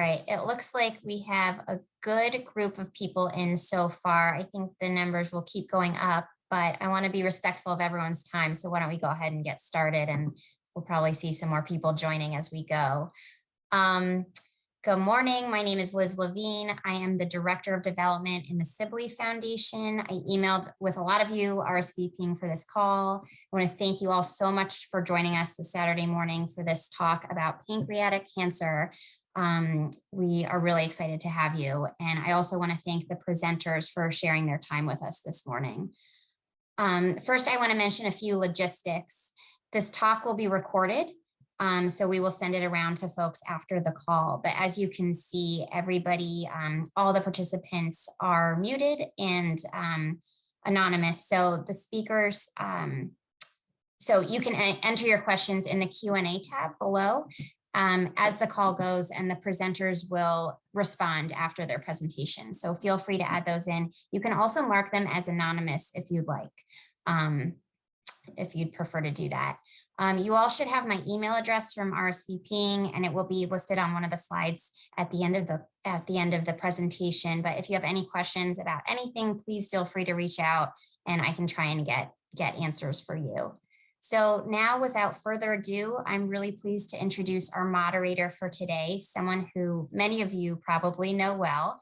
Right. It looks like we have a good group of people in so far. I think the numbers will keep going up, but I want to be respectful of everyone's time. So why don't we go ahead and get started, and we'll probably see some more people joining as we go. Um, Good morning. My name is Liz Levine. I am the Director of Development in the Sibley Foundation. I emailed with a lot of you RSVPing for this call. I want to thank you all so much for joining us this Saturday morning for this talk about pancreatic cancer. We are really excited to have you. And I also want to thank the presenters for sharing their time with us this morning. First, I want to mention a few logistics. This talk will be recorded. So we will send it around to folks after the call. But as you can see, everybody, all the participants are muted and anonymous. So the speakers, so you can enter your questions in the Q&A tab below as the call goes, and the presenters will respond after their presentation. So feel free to add those in. You can also mark them as anonymous if you'd like. If you'd prefer to do that. You all should have my email address from RSVPing, and it will be listed on one of the slides at the end of the presentation. But if you have any questions about anything, please feel free to reach out and I can try and get answers for you. So now, without further ado, I'm really pleased to introduce our moderator for today, someone who many of you probably know well.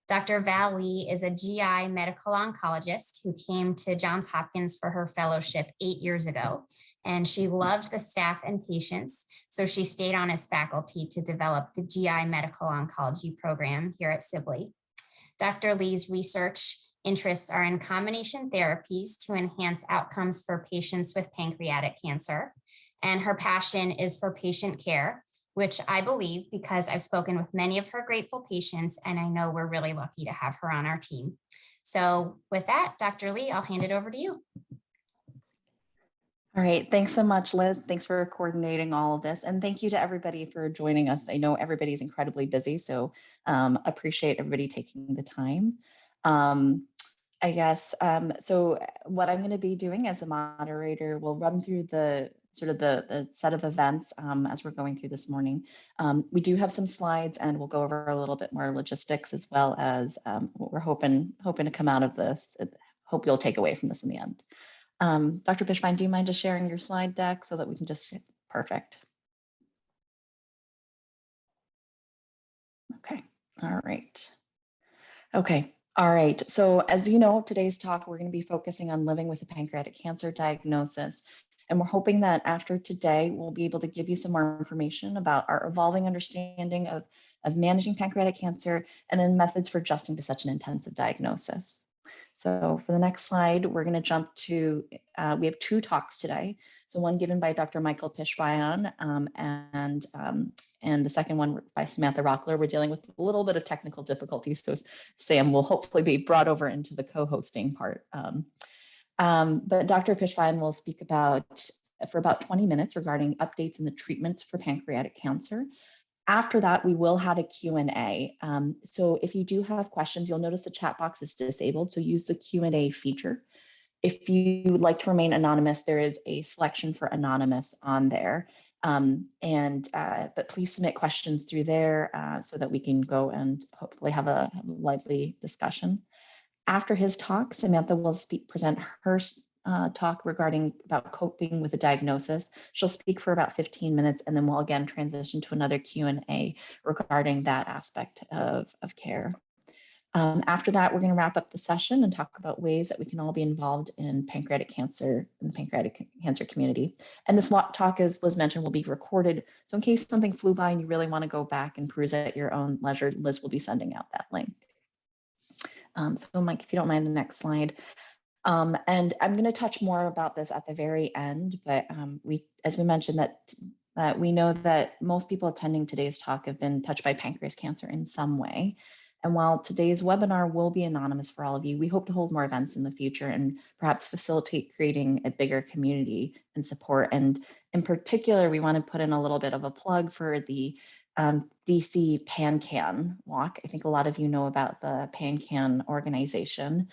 Dr. Val Lee is a GI medical oncologist who came to Johns Hopkins for her fellowship 8 years ago, and she loved the staff and patients, so she stayed on as faculty to develop the GI medical oncology program here at Sibley. Dr. Lee's research interests are in combination therapies to enhance outcomes for patients with pancreatic cancer, and her passion is for patient care, which I believe because I've spoken with many of her grateful patients, and I know we're really lucky to have her on our team. So with that, Dr. Lee, I'll hand it over to you. All right, thanks so much, Liz. Thanks for coordinating all of this. And thank you to everybody for joining us. I know everybody's incredibly busy, so appreciate everybody taking the time. I guess, so what I'm gonna be doing as a moderator, we'll run through the set of events as we're going through this morning. We do have some slides, and we'll go over a little bit more logistics, as well as what we're hoping to come out of this. Hope you'll take away from this in the end. Dr. Pishvaian, do you mind just sharing your slide deck so that we can just, perfect. Okay, all right. Okay. All right, so as you know, today's talk, we're going to be focusing on living with a pancreatic cancer diagnosis. And we're hoping that after today, we'll be able to give you some more information about our evolving understanding of managing pancreatic cancer, and then methods for adjusting to such an intensive diagnosis. So for the next slide, we're going to jump to, we have 2 talks today. So one given by Dr. Michael Pishvaian, and the second one by Samantha Rockler. We're dealing with a little bit of technical difficulties, so Sam will hopefully be brought over into the co-hosting part. But Dr. Pishvaian will speak for about 20 minutes regarding updates in the treatment for pancreatic cancer. After that, we will have a Q&A. So if you do have questions, you'll notice the chat box is disabled, so use the Q&A feature. If you would like to remain anonymous, there is a selection for anonymous on there. But please submit questions through there so that we can go and hopefully have a lively discussion. After his talk, Samantha will present her talk regarding about coping with a diagnosis. She'll speak for about 15 minutes, and then we'll again transition to another Q&A regarding that aspect of care. After that, we're going to wrap up the session and talk about ways that we can all be involved in pancreatic cancer, in the pancreatic cancer community. And this talk, as Liz mentioned, will be recorded. So in case something flew by and you really want to go back and peruse at your own leisure, Liz will be sending out that link. So Mike, if you don't mind, the next slide. And I'm going to touch more about this at the very end, but as we mentioned, that we know that most people attending today's talk have been touched by pancreas cancer in some way. And while today's webinar will be anonymous for all of you, we hope to hold more events in the future and perhaps facilitate creating a bigger community and support. And in particular, we want to put in a little bit of a plug for the DC PanCan walk. I think a lot of you know about the PanCan organization.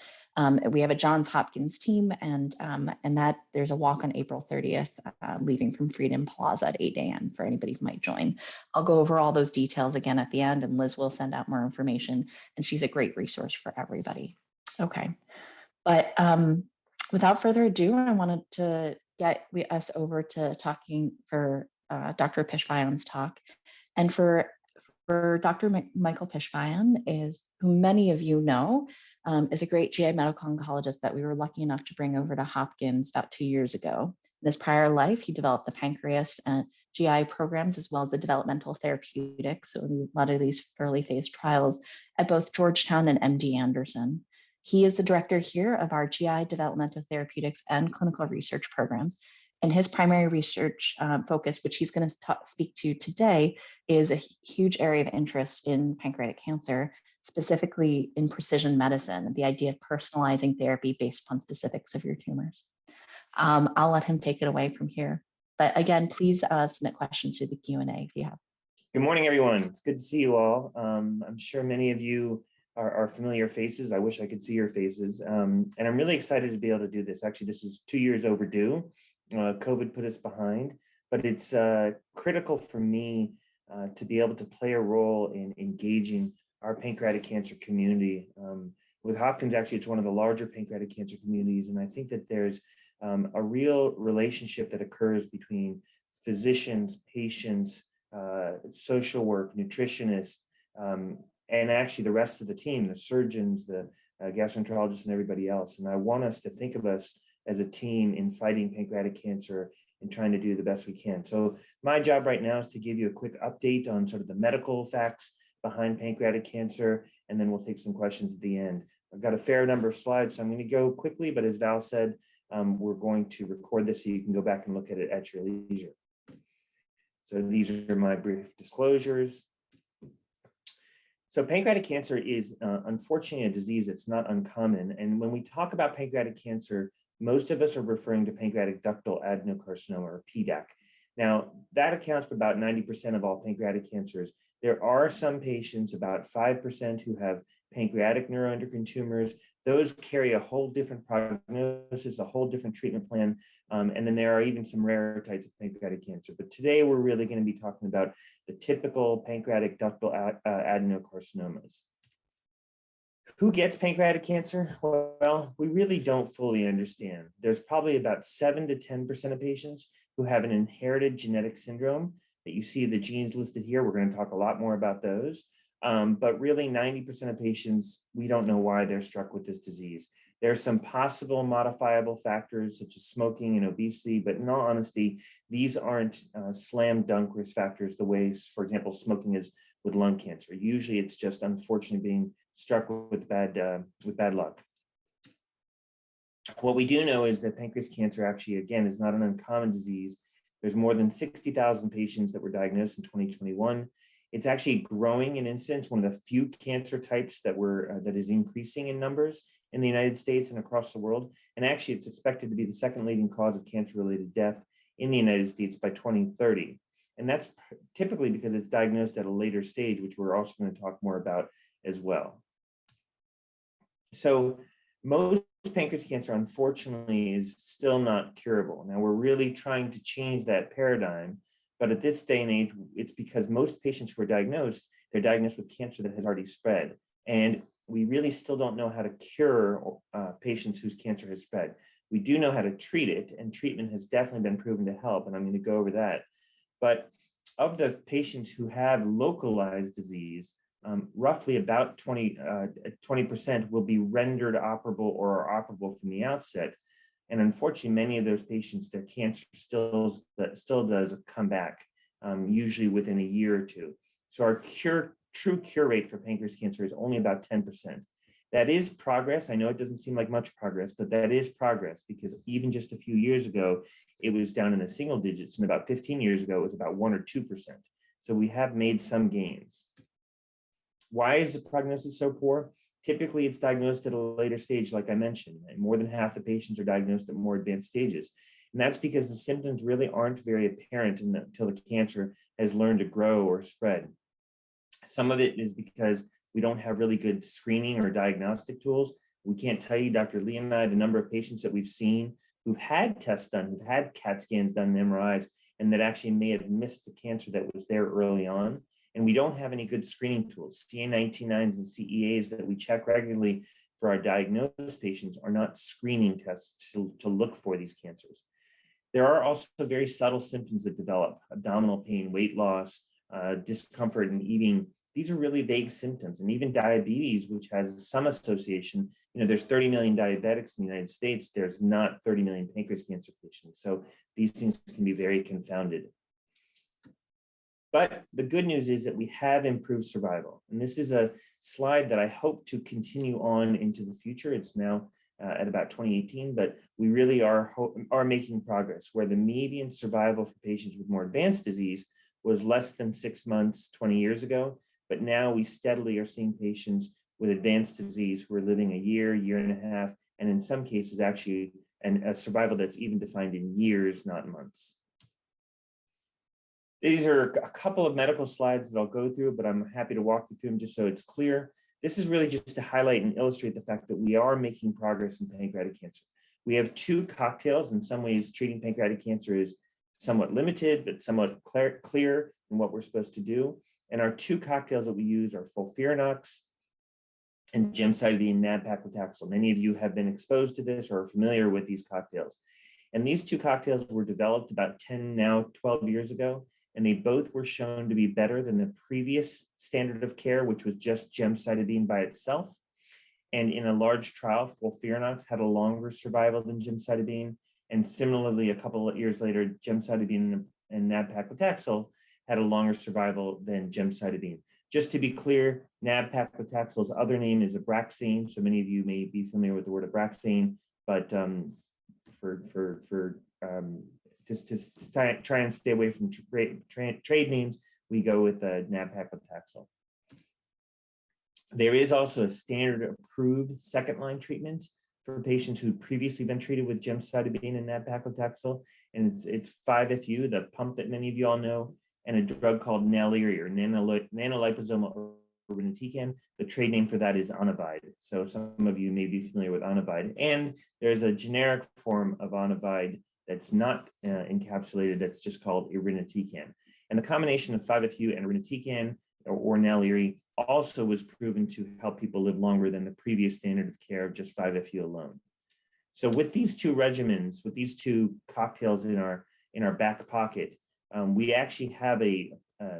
We have a Johns Hopkins team, and that there's a walk on April 30th, leaving from Freedom Plaza at 8 a.m. for anybody who might join. I'll go over all those details again at the end, and Liz will send out more information, and she's a great resource for everybody. Okay, but without further ado, I wanted to get us over to talking for Dr. Pishvaian's talk. And for Dr. Michael Pishvaian, who many of you know, is a great GI medical oncologist that we were lucky enough to bring over to Hopkins about 2 years ago. In his prior life, he developed the pancreas and GI programs, as well as the developmental therapeutics, so a lot of these early phase trials at both Georgetown and MD Anderson. He is the director here of our GI developmental therapeutics and clinical research programs. And his primary research focus, which he's going to speak to today, is a huge area of interest in pancreatic cancer, specifically in precision medicine, the idea of personalizing therapy based upon specifics of your tumors. I'll let him take it away from here. But again, please submit questions through the Q&A if you have. Good morning, everyone. It's good to see you all. I'm sure many of you are familiar faces. I wish I could see your faces. And I'm really excited to be able to do this. Actually, this is 2 years overdue. COVID put us behind, but it's critical for me to be able to play a role in engaging our pancreatic cancer community. With Hopkins, actually, it's one of the larger pancreatic cancer communities, and I think that there's a real relationship that occurs between physicians, patients, social work, nutritionists, and actually the rest of the team, the surgeons, the gastroenterologists, and everybody else. And I want us to think of us as a team in fighting pancreatic cancer and trying to do the best we can. So my job right now is to give you a quick update on sort of the medical facts behind pancreatic cancer, and then we'll take some questions at the end. I've got a fair number of slides, so I'm going to go quickly, but as Val said, we're going to record this so you can go back and look at it at your leisure. So these are my brief disclosures. So pancreatic cancer is unfortunately a disease that's not uncommon. And when we talk about pancreatic cancer, most of us are referring to pancreatic ductal adenocarcinoma, or PDAC. Now, that accounts for about 90% of all pancreatic cancers. There are some patients, about 5%, who have pancreatic neuroendocrine tumors. Those carry a whole different prognosis, a whole different treatment plan. And then there are even some rare types of pancreatic cancer. But today we're really going to be talking about the typical pancreatic ductal adenocarcinomas. Who gets pancreatic cancer? Well, we really don't fully understand. There's probably about 7 to 10% of patients who have an inherited genetic syndrome that you see the genes listed here. We're going to talk a lot more about those. But really 90% of patients, we don't know why they're struck with this disease. There are some possible modifiable factors such as smoking and obesity, but in all honesty, these aren't slam dunk risk factors the way, for example, smoking is with lung cancer. Usually it's just unfortunately being struck with bad luck. What we do know is that pancreas cancer actually, again, is not an uncommon disease. There's more than 60,000 patients that were diagnosed in 2021. It's actually growing in incidence, one of the few cancer types that is increasing in numbers in the United States and across the world. And actually, it's expected to be the second leading cause of cancer-related death in the United States by 2030. And that's typically because it's diagnosed at a later stage, which we're also going to talk more about as well. So most pancreas cancer, unfortunately, is still not curable. Now, we're really trying to change that paradigm. But at this day and age, it's because most patients who are diagnosed, they're diagnosed with cancer that has already spread. And we really still don't know how to cure patients whose cancer has spread. We do know how to treat it, and treatment has definitely been proven to help, and I'm going to go over that. But of the patients who have localized disease, roughly about 20% will be rendered operable or are operable from the outset. And unfortunately, many of those patients, their cancer still does come back, usually within a year or two. So our true cure rate for pancreas cancer is only about 10%. That is progress. I know it doesn't seem like much progress, but that is progress, because even just a few years ago, it was down in the single digits, and about 15 years ago, it was about 1 or 2%. So we have made some gains. Why is the prognosis so poor? Typically, it's diagnosed at a later stage, like I mentioned, and more than half the patients are diagnosed at more advanced stages. And that's because the symptoms really aren't very apparent until the cancer has learned to grow or spread. Some of it is because we don't have really good screening or diagnostic tools. We can't tell you, Dr. Lee and I, the number of patients that we've seen who've had tests done, who've had CAT scans done, and MRIs, and that actually may have missed the cancer that was there early on. And we don't have any good screening tools. CA19-9s and CEAs that we check regularly for our diagnosed patients are not screening tests to look for these cancers. There are also very subtle symptoms that develop: abdominal pain, weight loss, discomfort in eating. These are really vague symptoms. And even diabetes, which has some association, there's 30 million diabetics in the United States, there's not 30 million pancreas cancer patients. So these things can be very confounded. But the good news is that we have improved survival. And this is a slide that I hope to continue on into the future. It's now at about 2018, but we really are making progress, where the median survival for patients with more advanced disease was less than 6 months 20 years ago. But now we steadily are seeing patients with advanced disease who are living a year, year and a half, and in some cases actually a survival that's even defined in years, not months. These are a couple of medical slides that I'll go through, but I'm happy to walk you through them just so it's clear. This is really just to highlight and illustrate the fact that we are making progress in pancreatic cancer. We have two cocktails. In some ways, treating pancreatic cancer is somewhat limited, but somewhat clear in what we're supposed to do. And our two cocktails that we use are FOLFIRINOX and gemcitabine nab-paclitaxel. Many of you have been exposed to this or are familiar with these cocktails. And these two cocktails were developed about 10, now 12 years ago, and they both were shown to be better than the previous standard of care, which was just gemcitabine by itself. And in a large trial, FOLFIRINOX had a longer survival than gemcitabine. And similarly, a couple of years later, gemcitabine and nab-paclitaxel had a longer survival than gemcitabine. Just to be clear, nab-paclitaxel's other name is Abraxane. So many of you may be familiar with the word Abraxane, but just to try and stay away from trade names, we go with nab-paclitaxel. There is also a standard approved second-line treatment for patients who'd previously been treated with gemcitabine and nab-paclitaxel, and it's 5-FU, the pump that many of you all know, and a drug called Naliri, or nanoliposomal irinotecan. The trade name for that is Onivyde. So some of you may be familiar with Onivyde. And there's a generic form of Onivyde that's not encapsulated, that's just called irinotecan. And the combination of 5-FU and irinotecan, or Naliri, also was proven to help people live longer than the previous standard of care of just 5-FU alone. So with these two regimens, with these two cocktails in our back pocket, we actually have a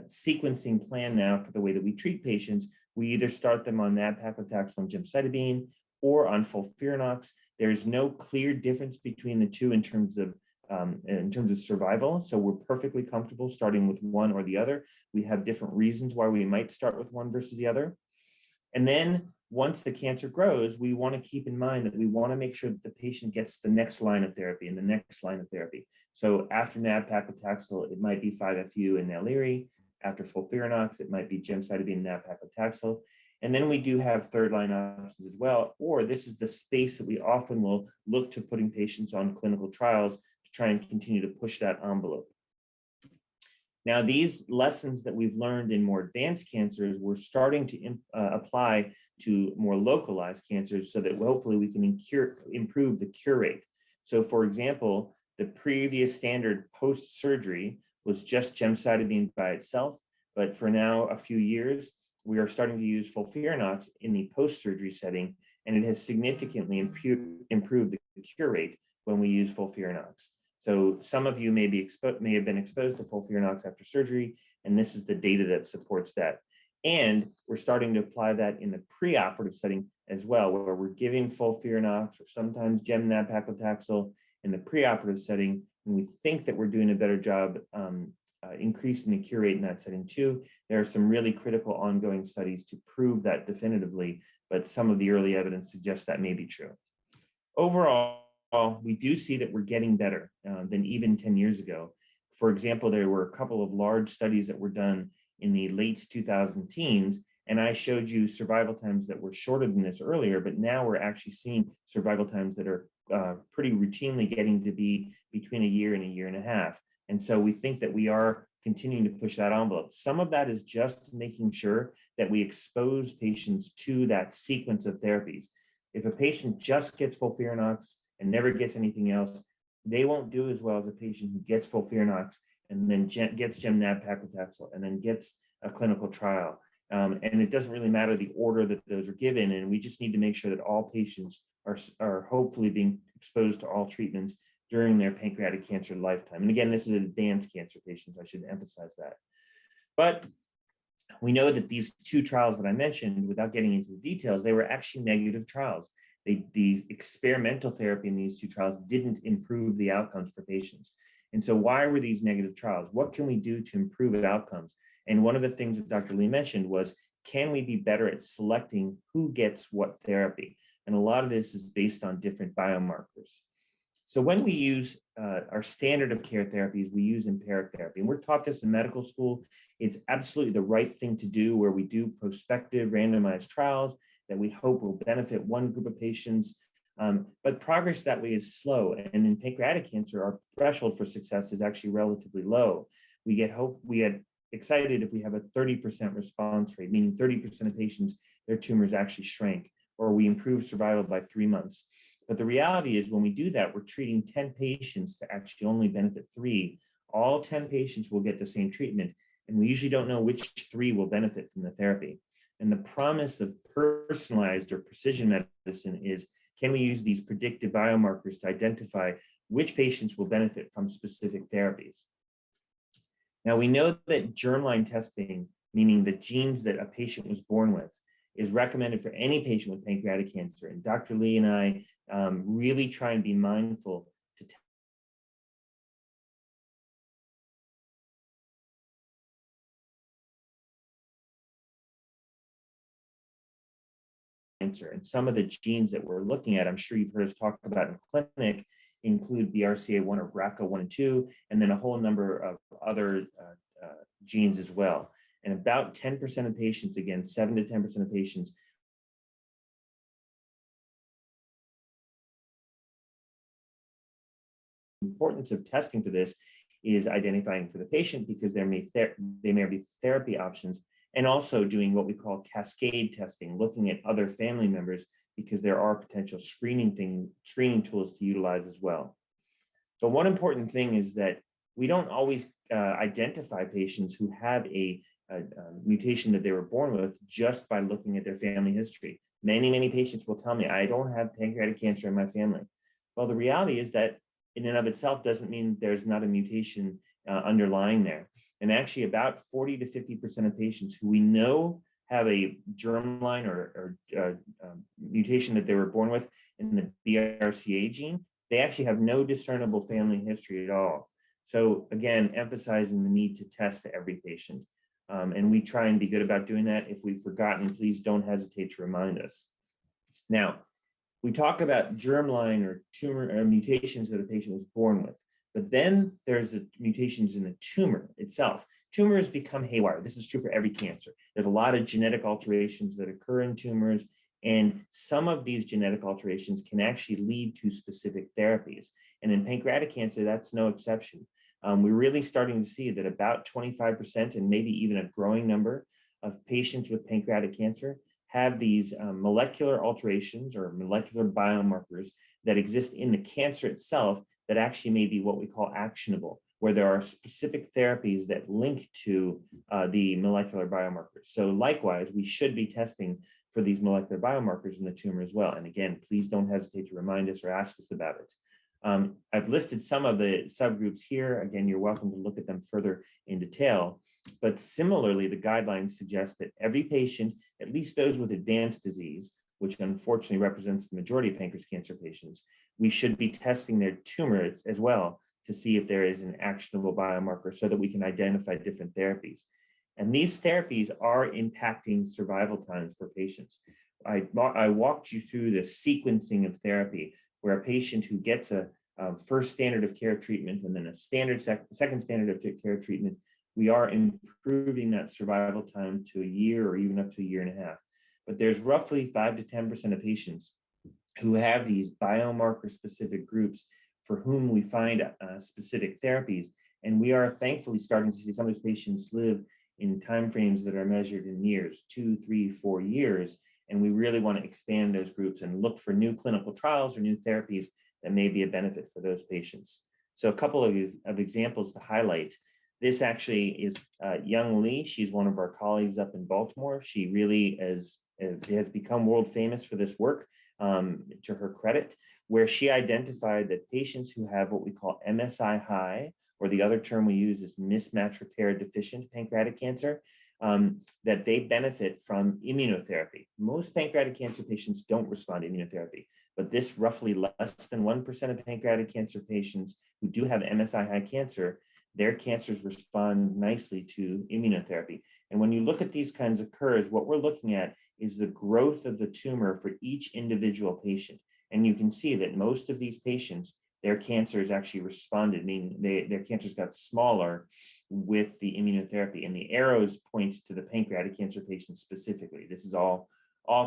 sequencing plan now for the way that we treat patients. We either start them on nab-paclitaxel and gemcitabine or on FOLFIRINOX. There's no clear difference between the two in terms of survival. So we're perfectly comfortable starting with one or the other. We have different reasons why we might start with one versus the other. And then once the cancer grows, we want to keep in mind that we want to make sure that the patient gets the next line of therapy and the next line of therapy. So after nab-paclitaxel, it might be 5-FU and Naliri. After FOLFIRINOX, it might be gemcitabine and nab-paclitaxel. And then we do have third-line options as well, or this is the space that we often will look to putting patients on clinical trials to try and continue to push that envelope. Now, these lessons that we've learned in more advanced cancers, we're starting to apply to more localized cancers so that hopefully we can improve the cure rate. So for example, the previous standard post-surgery was just gemcitabine by itself, but for now a few years, we are starting to use FOLFIRINOX in the post-surgery setting, and it has significantly improved the cure rate when we use FOLFIRINOX. So some of you may have been exposed to FOLFIRINOX after surgery, and this is the data that supports that. And we're starting to apply that in the preoperative setting as well, where we're giving FOLFIRINOX or sometimes gem nab-paclitaxel in the preoperative setting, and we think that we're doing a better job increasing the cure rate in that setting too. There are some really critical ongoing studies to prove that definitively, but some of the early evidence suggests that may be true. Overall, we do see that we're getting better than even 10 years ago. For example, there were a couple of large studies that were done in the late 2010s, and I showed you survival times that were shorter than this earlier, but now we're actually seeing survival times that are pretty routinely getting to be between a year and a year and a half. And so we think that we are continuing to push that envelope. Some of that is just making sure that we expose patients to that sequence of therapies. If a patient just gets FOLFIRINOX and never gets anything else, they won't do as well as a patient who gets FOLFIRINOX and then gets Gem/Nab-Paclitaxel and then gets a clinical trial. And it doesn't really matter the order that those are given. And we just need to make sure that all patients are hopefully being exposed to all treatments during their pancreatic cancer lifetime. And again, this is advanced cancer patients, I should emphasize that. But we know that these two trials that I mentioned, without getting into the details, they were actually negative trials. The experimental therapy in these two trials didn't improve the outcomes for patients. And so why were these negative trials? What can we do to improve outcomes? And one of the things that Dr. Lee mentioned was, can we be better at selecting who gets what therapy? And a lot of this is based on different biomarkers. So when we use our standard of care therapies, we use empiric therapy. And we're taught this in medical school. It's absolutely the right thing to do, where we do prospective randomized trials that we hope will benefit one group of patients. But progress that way is slow. And in pancreatic cancer, our threshold for success is actually relatively low. We get excited if we have a 30% response rate, meaning 30% of patients, their tumors actually shrank, or we improve survival by 3 months. But the reality is, when we do that, we're treating 10 patients to actually only benefit 3. All 10 patients will get the same treatment, and we usually don't know which 3 will benefit from the therapy. And the promise of personalized or precision medicine is, can we use these predictive biomarkers to identify which patients will benefit from specific therapies? Now, we know that germline testing, meaning the genes that a patient was born with, is recommended for any patient with pancreatic cancer. And Dr. Lee and I really try and be mindful to cancer. And some of the genes that we're looking at, I'm sure you've heard us talk about in clinic, include BRCA1 or BRCA1 and 2, and then a whole number of other genes as well. And about 10% of patients, again, 7 to 10% of patients, the importance of testing for this is identifying for the patient, because they may be therapy options, and also doing what we call cascade testing, looking at other family members, because there are potential screening tools to utilize as well. But one important thing is that we don't always identify patients who have a mutation that they were born with just by looking at their family history. Many patients will tell me, I don't have pancreatic cancer in my family. Well, the reality is that in and of itself doesn't mean there's not a mutation underlying there. And actually, about 40 to 50% of patients who we know have a germline or mutation that they were born with in the BRCA gene, they actually have no discernible family history at all. So again, emphasizing the need to test every patient. And we try and be good about doing that. If we've forgotten, please don't hesitate to remind us. Now, we talk about germline or tumor or mutations that a patient was born with, but then there's the mutations in the tumor itself. Tumors become haywire. This is true for every cancer. There's a lot of genetic alterations that occur in tumors, and some of these genetic alterations can actually lead to specific therapies. And in pancreatic cancer, that's no exception. We're really starting to see that about 25%, and maybe even a growing number of patients with pancreatic cancer have these molecular alterations or molecular biomarkers that exist in the cancer itself that actually may be what we call actionable, where there are specific therapies that link to the molecular biomarkers. So likewise, we should be testing for these molecular biomarkers in the tumor as well. And again, please don't hesitate to remind us or ask us about it. I've listed some of the subgroups here. Again, you're welcome to look at them further in detail. But similarly, the guidelines suggest that every patient, at least those with advanced disease, which unfortunately represents the majority of pancreatic cancer patients, we should be testing their tumors as well to see if there is an actionable biomarker so that we can identify different therapies. And these therapies are impacting survival times for patients. I walked you through the sequencing of therapy, where a patient who gets a first standard of care treatment and then a second standard of care treatment, we are improving that survival time to a year or even up to a year and a half. But there's roughly 5 to 10% of patients who have these biomarker specific groups for whom we find specific therapies. And we are thankfully starting to see some of these patients live in timeframes that are measured in years, 2, 3, 4 years. And we really want to expand those groups and look for new clinical trials or new therapies that may be a benefit for those patients. So a couple of examples to highlight. This actually is Young Lee. She's one of our colleagues up in Baltimore. She really has become world famous for this work, to her credit, where she identified that patients who have what we call MSI high, or the other term we use is mismatch repair deficient pancreatic cancer, that they benefit from immunotherapy. Most pancreatic cancer patients don't respond to immunotherapy, but this roughly less than 1% of pancreatic cancer patients who do have MSI high cancer, their cancers respond nicely to immunotherapy. And when you look at these kinds of curves, what we're looking at is the growth of the tumor for each individual patient. And you can see that most of these patients, their cancers actually responded, meaning their cancers got smaller with the immunotherapy. And the arrows point to the pancreatic cancer patients specifically. This is all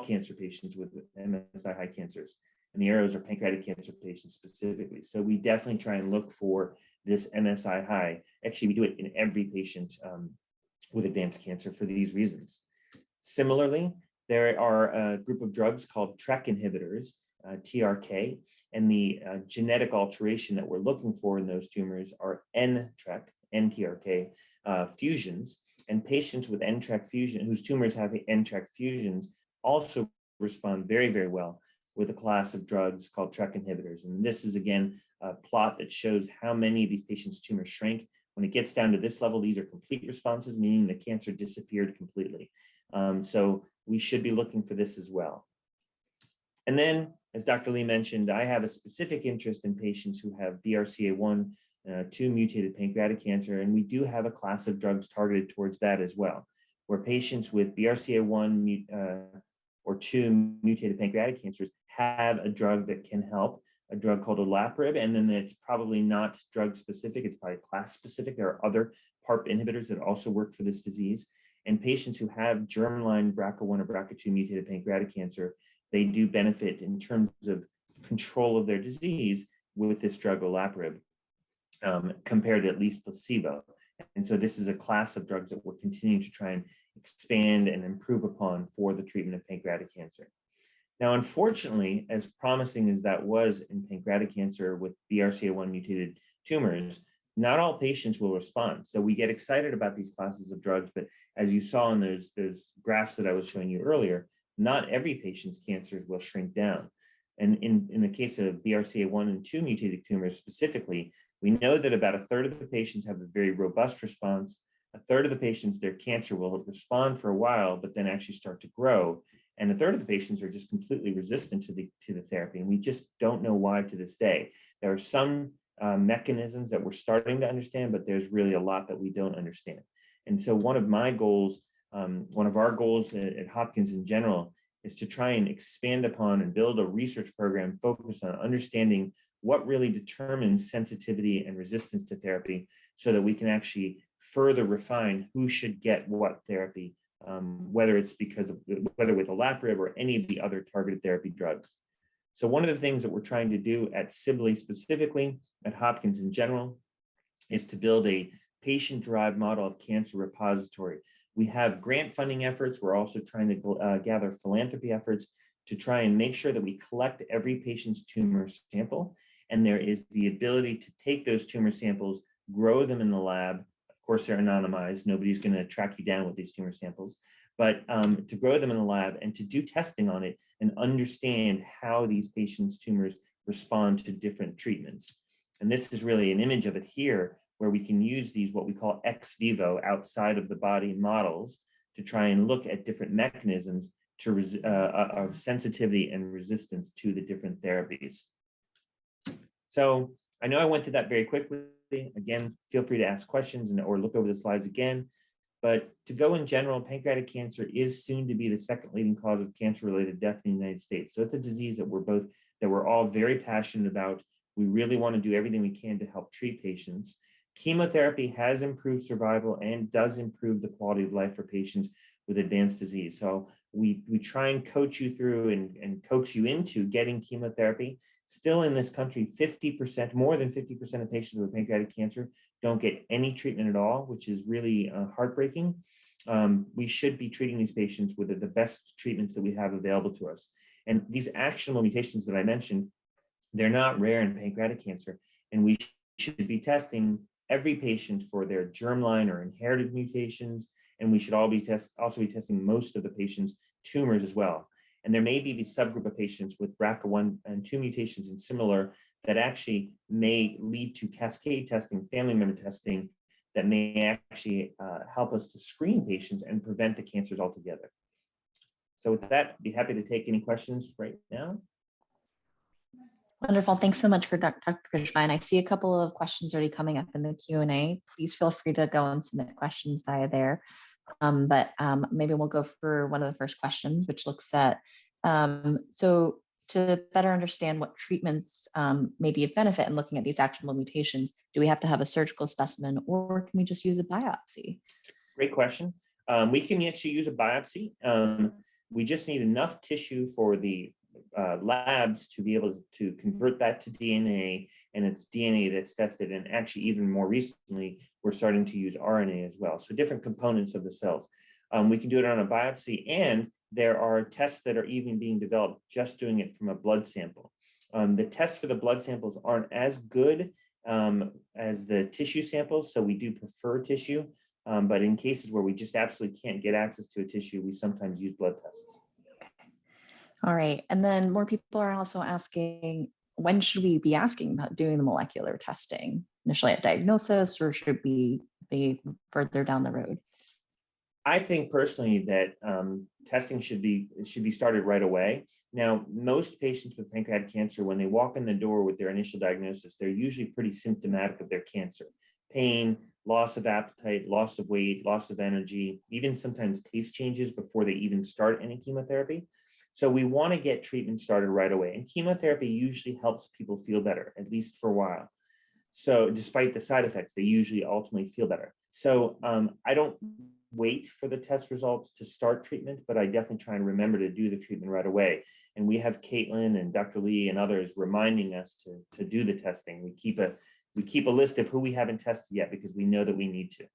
cancer patients with MSI high cancers. And the arrows are pancreatic cancer patients specifically. So we definitely try and look for this MSI high. Actually, we do it in every patient with advanced cancer for these reasons. Similarly, there are a group of drugs called TRK inhibitors, TRK, and the genetic alteration that we're looking for in those tumors are NTRK fusions. And patients with NTRK fusion, whose tumors have NTRK fusions, also respond very, very well with a class of drugs called TRK inhibitors. And this is, again, a plot that shows how many of these patients' tumors shrink. When it gets down to this level, these are complete responses, meaning the cancer disappeared completely. So we should be looking for this as well. And then, as Dr. Lee mentioned, I have a specific interest in patients who have BRCA1, 2 mutated pancreatic cancer, and we do have a class of drugs targeted towards that as well, where patients with BRCA1 or 2 mutated pancreatic cancers have a drug that can help, a drug called olaparib, and then it's probably not drug specific, it's probably class specific. There are other PARP inhibitors that also work for this disease. And patients who have germline BRCA1 or BRCA2 mutated pancreatic cancer, they do benefit in terms of control of their disease with this drug olaparib, compared to at least placebo. And so this is a class of drugs that we're continuing to try and expand and improve upon for the treatment of pancreatic cancer. Now, unfortunately, as promising as that was in pancreatic cancer with BRCA1 mutated tumors, not all patients will respond. So we get excited about these classes of drugs, but as you saw in those graphs that I was showing you earlier, not every patient's cancers will shrink down. And in the case of BRCA1 and 2 mutated tumors specifically, we know that about a third of the patients have a very robust response. A third of the patients, their cancer will respond for a while, but then actually start to grow. And a third of the patients are just completely resistant to the therapy. And we just don't know why to this day. There are some mechanisms that we're starting to understand, but there's really a lot that we don't understand. And so one of my goals, one of our goals at Hopkins in general, is to try and expand upon and build a research program focused on understanding what really determines sensitivity and resistance to therapy so that we can actually further refine who should get what therapy, whether it's whether with olaparib or any of the other targeted therapy drugs. So one of the things that we're trying to do at Sibley specifically, at Hopkins in general, is to build a patient-derived model of cancer repository. We have grant funding efforts. We're also trying to gather philanthropy efforts to try and make sure that we collect every patient's tumor sample. And there is the ability to take those tumor samples, grow them in the lab. Of course, they're anonymized. Nobody's going to track you down with these tumor samples, but to grow them in the lab and to do testing on it and understand how these patients' tumors respond to different treatments. And this is really an image of it here, where we can use these, what we call ex vivo, outside of the body models, to try and look at different mechanisms of sensitivity and resistance to the different therapies. So I know I went through that very quickly. Again, feel free to ask questions or look over the slides again. But to go in general, pancreatic cancer is soon to be the second leading cause of cancer-related death in the United States. So it's a disease that we're all very passionate about. We really want to do everything we can to help treat patients. Chemotherapy has improved survival and does improve the quality of life for patients. with advanced disease. So we try and coach you through and coax you into getting chemotherapy. Still in this country, 50%, more than 50% of patients with pancreatic cancer don't get any treatment at all, which is really heartbreaking. We should be treating these patients with the best treatments that we have available to us. And these actionable mutations that I mentioned, they're not rare in pancreatic cancer, and we should be testing every patient for their germline or inherited mutations, and we should also be testing most of the patient's tumors as well. And there may be the subgroup of patients with BRCA1 and 2 mutations and similar that actually may lead to cascade testing, family member testing, that may actually help us to screen patients and prevent the cancers altogether. So with that, I'd be happy to take any questions right now. Wonderful. Thanks so much for Dr. Pishvaian. I see a couple of questions already coming up in the Q&A. Please feel free to go and submit questions via there. Maybe we'll go for one of the first questions, which looks at, so to better understand what treatments may be of benefit in looking at these actionable mutations, do we have to have a surgical specimen or can we just use a biopsy? Great question. We can actually use a biopsy. We just need enough tissue for the labs to be able to convert that to DNA, and it's DNA that's tested. And actually, even more recently, we're starting to use RNA as well. So different components of the cells. We can do it on a biopsy, and there are tests that are even being developed just doing it from a blood sample. The tests for the blood samples aren't as good as the tissue samples, so we do prefer tissue. But in cases where we just absolutely can't get access to a tissue, we sometimes use blood tests. All right. And then more people are also asking, when should we be asking about doing the molecular testing? Initially at diagnosis, or should we be further down the road? I think personally that testing should be started right away. Now, most patients with pancreatic cancer, when they walk in the door with their initial diagnosis, they're usually pretty symptomatic of their cancer. Pain, loss of appetite, loss of weight, loss of energy, even sometimes taste changes before they even start any chemotherapy. So we want to get treatment started right away. And chemotherapy usually helps people feel better, at least for a while. So despite the side effects, they usually ultimately feel better. So I don't wait for the test results to start treatment, but I definitely try and remember to do the treatment right away. And we have Caitlin and Dr. Lee and others reminding us to do the testing. We keep a list of who we haven't tested yet because we know that we need to.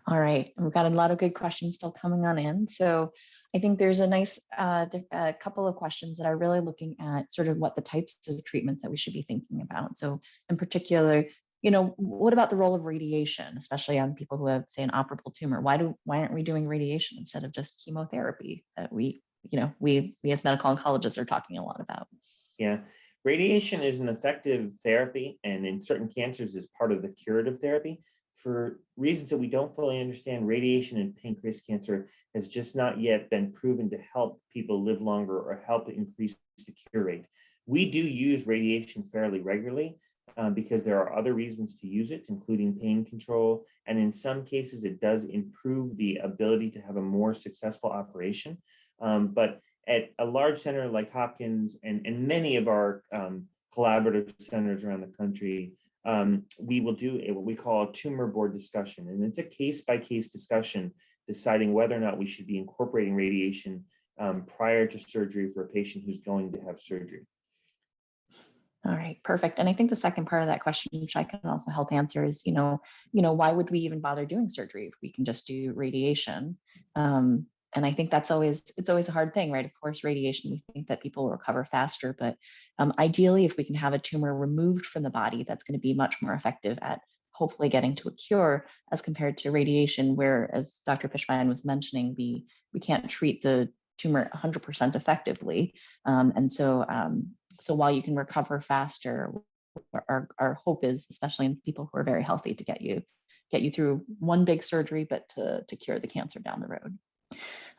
All right, we've got a lot of good questions still coming on in. So I think there's a nice couple of questions that are really looking at sort of what the types of treatments that we should be thinking about. So in particular, what about the role of radiation, especially on people who have, say, an operable tumor? Why aren't we doing radiation instead of just chemotherapy that we as medical oncologists are talking a lot about? Yeah, radiation is an effective therapy, and in certain cancers is part of the curative therapy. For reasons that we don't fully understand, radiation in pancreas cancer has just not yet been proven to help people live longer or help increase the cure rate. We do use radiation fairly regularly because there are other reasons to use it, including pain control. And in some cases, it does improve the ability to have a more successful operation. But at a large center like Hopkins and many of our collaborative centers around the country, we will do what we call a tumor board discussion. And it's a case-by-case discussion deciding whether or not we should be incorporating radiation prior to surgery for a patient who's going to have surgery. All right, perfect. And I think the second part of that question, which I can also help answer, is, why would we even bother doing surgery if we can just do radiation? And I think it's always a hard thing, right? Of course, radiation, we think that people will recover faster, but ideally, if we can have a tumor removed from the body, that's going to be much more effective at hopefully getting to a cure as compared to radiation, where, as Dr. Pishvaian was mentioning, we can't treat the tumor 100% effectively. So while you can recover faster, our hope is, especially in people who are very healthy, to get you through one big surgery, but to cure the cancer down the road.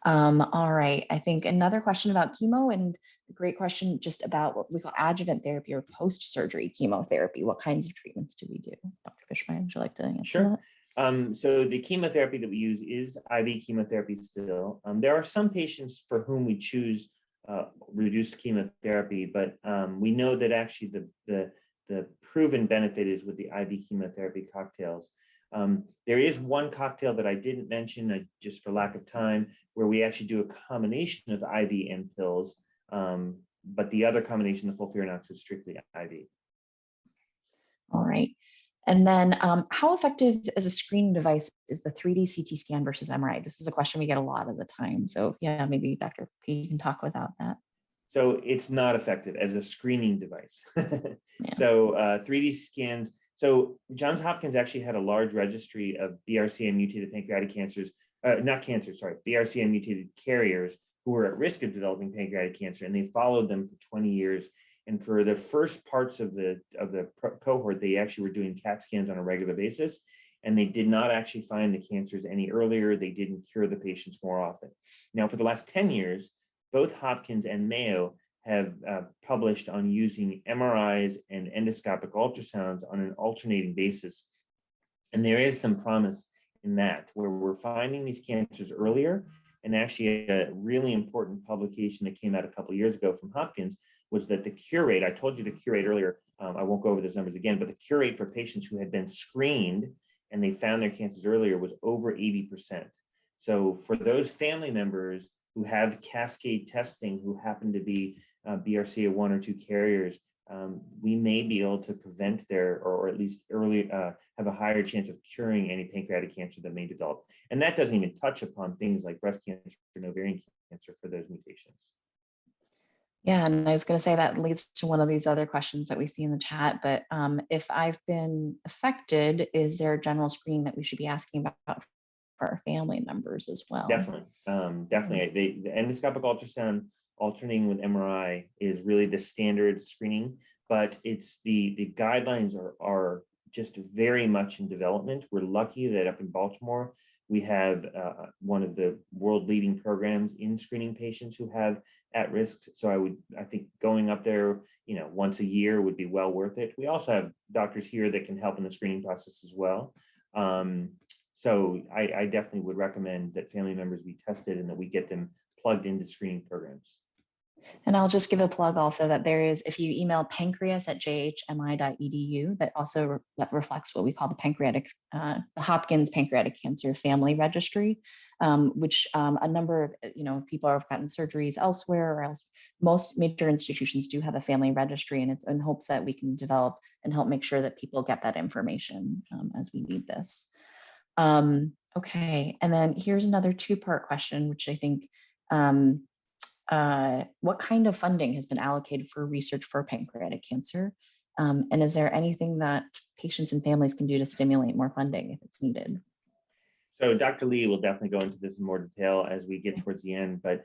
All right, I think another question about chemo, and a great question just about what we call adjuvant therapy or post-surgery chemotherapy. What kinds of treatments do we do? Dr. Pishvaian, would you like to answer Sure. that? So the chemotherapy that we use is IV chemotherapy still. There are some patients for whom we choose reduced chemotherapy, but we know that actually the proven benefit is with the IV chemotherapy cocktails. There is one cocktail that I didn't mention just for lack of time, where we actually do a combination of IV and pills, but the other combination, the FOLFIRINOX, is strictly IV. All right. And then how effective as a screening device is the 3D CT scan versus MRI? This is a question we get a lot of the time. So yeah, maybe Dr. P can talk about that. So it's not effective as a screening device. Yeah. So 3D scans. So Johns Hopkins actually had a large registry of BRCA mutated pancreatic cancers, BRCA mutated carriers who were at risk of developing pancreatic cancer, and they followed them for 20 years. And for the first parts of the cohort, they actually were doing CAT scans on a regular basis, and they did not actually find the cancers any earlier. They didn't cure the patients more often. Now, for the last 10 years, both Hopkins and Mayo have published on using MRIs and endoscopic ultrasounds on an alternating basis. And there is some promise in that, where we're finding these cancers earlier. And actually a really important publication that came out a couple of years ago from Hopkins was that the cure rate, I told you the cure rate earlier, I won't go over those numbers again, but the cure rate for patients who had been screened and they found their cancers earlier was over 80%. So for those family members who have cascade testing, who happen to be BRCA1 or 2 carriers, we may be able to prevent their, or at least early, have a higher chance of curing any pancreatic cancer that may develop. And that doesn't even touch upon things like breast cancer and ovarian cancer for those mutations. Yeah, and I was going to say that leads to one of these other questions that we see in the chat, but if I've been affected, is there a general screening that we should be asking about for our family members as well? Definitely, definitely. The endoscopic ultrasound alternating with MRI is really the standard screening, but it's the guidelines are just very much in development. We're lucky that up in Baltimore, we have one of the world leading programs in screening patients who have at risk. So I think going up there, once a year would be well worth it. We also have doctors here that can help in the screening process as well. So I definitely would recommend that family members be tested and that we get them plugged into screening programs. And I'll just give a plug also that there is, if you email pancreas@jhmi.edu, that reflects what we call the Hopkins Pancreatic Cancer Family Registry, which a number of people have gotten surgeries elsewhere, or else most major institutions do have a family registry, and it's in hopes that we can develop and help make sure that people get that information as we need this. Okay, and then here's another two-part question, which I think. What kind of funding has been allocated for research for pancreatic cancer? And is there anything that patients and families can do to stimulate more funding if it's needed? So Dr. Lee will definitely go into this in more detail as we get towards the end, but